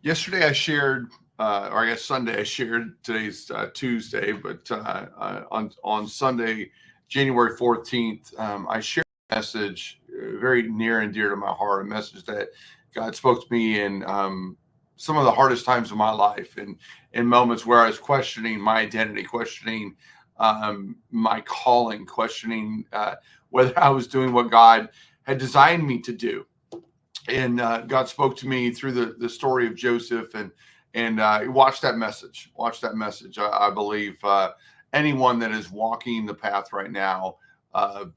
Yesterday I shared, or I guess Sunday I shared. Today's Tuesday, but on Sunday, January 14th, I shared a message very near and dear to my heart. A message that God spoke to me in some of the hardest times of my life, and in moments where I was questioning my identity, questioning my calling, questioning whether I was doing what God had designed me to do. And God spoke to me through the story of Joseph, and watch that message. Watch that message. I believe anyone that is walking the path right now of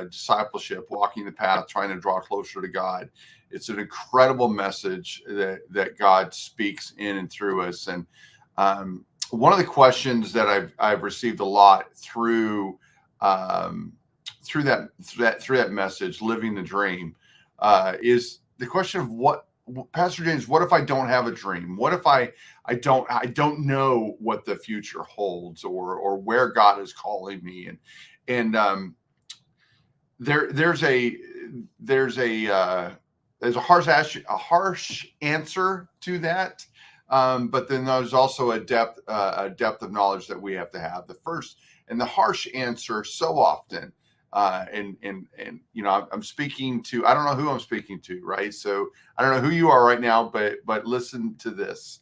discipleship, walking the path, trying to draw closer to God, it's an incredible message that God speaks in and through us. And one of the questions that I've received a lot um, through that message, living the dream, is the question of what, Pastor James, what if I don't have a dream? What if I don't know what the future holds, or where God is calling me? And there's a there's a harsh answer to that. But then there's also a depth of knowledge that we have to have. The first and the harsh answer so often, and I'm speaking to, I don't know who I'm speaking to, right? So I don't know who you are right now, but listen to this.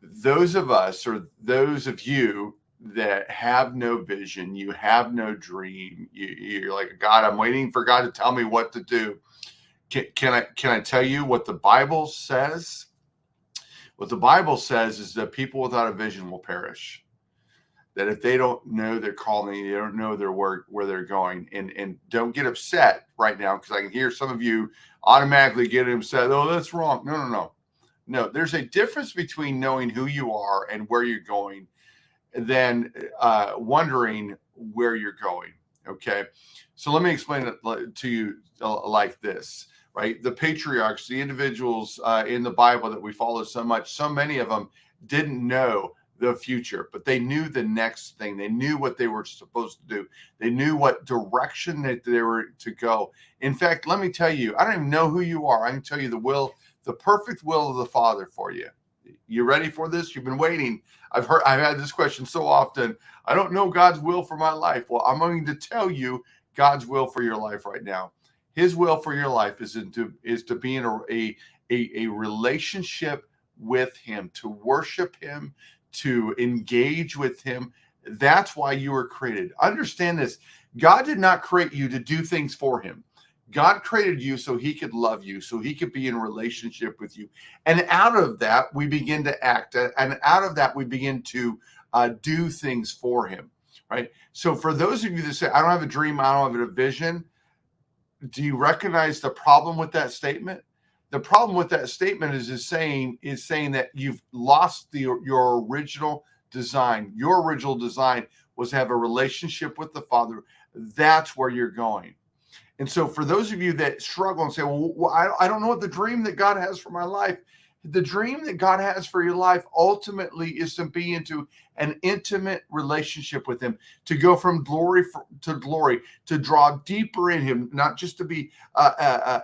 Those of us, or those of you that have no vision, you have no dream, you're like, God, I'm waiting for God to tell me what to do. Can I tell you what the Bible says? What the Bible says is that people without a vision will perish. That if they don't know their calling, they don't know their work, where they're going, and don't get upset right now, because I can hear some of you automatically getting upset. Oh, that's wrong. No. There's a difference between knowing who you are and where you're going, than wondering where you're going. Okay, so let me explain it to you like this. Right, the patriarchs, the individuals in the Bible that we follow so much, so many of them didn't know the future, but they knew the next thing. They knew what they were supposed to do. They knew what direction that they were to go. In fact, let me tell you, I don't even know who you are. I can tell you the perfect will of the Father for you. You ready for this? You've been waiting. I've had this question so often. I don't know God's will for my life. Well, I'm going to tell you God's will for your life right now. His will for your life is to be in a relationship with Him, to worship Him, to engage with Him. That's why you were created. Understand this. God did not create you to do things for Him. God created you so He could love you, so He could be in relationship with you. And out of that, we begin to act. And out of that, we begin to do things for Him, right? So for those of you that say, I don't have a dream, I don't have a vision, do you recognize the problem with that statement? The problem with that statement is saying that you've lost your original design. Your original design was to have a relationship with the Father. That's where you're going. And so for those of you that struggle and say, well, I don't know what the dream that God has for my life. The dream that God has for your life ultimately is to be into an intimate relationship with Him, to go from glory to glory, to draw deeper in Him, not just to be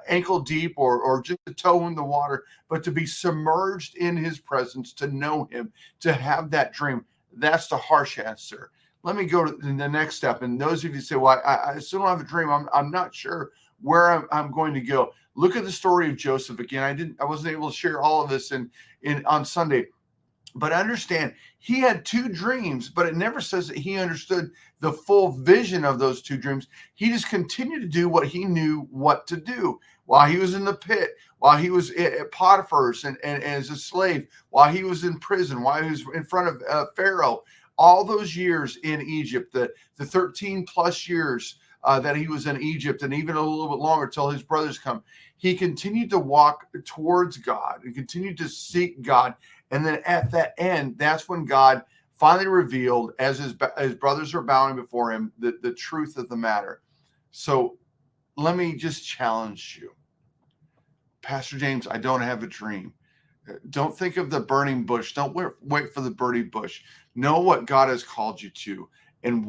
ankle deep or just a toe in the water, but to be submerged in His presence, to know Him, to have that dream. That's the harsh answer. Let me go to the next step. And those of you say, well, I still don't have a dream. I'm not sure where I'm going to go. Look at the story of Joseph again. I wasn't able to share all of this on Sunday, but understand he had two dreams, but it never says that he understood the full vision of those two dreams. He just continued to do what he knew what to do while he was in the pit, while he was at Potiphar's and as a slave, while he was in prison, while he was in front of Pharaoh. All those years in Egypt, the 13 plus years that he was in Egypt, and even a little bit longer till his brothers come, he continued to walk towards God and continued to seek God. And then at that end, that's when God finally revealed, as his brothers are bowing before him, the truth of the matter. So let me just challenge you. Pastor James, I don't have a dream. Don't think of the burning bush. Don't wait for the burning bush. Know what God has called you to, and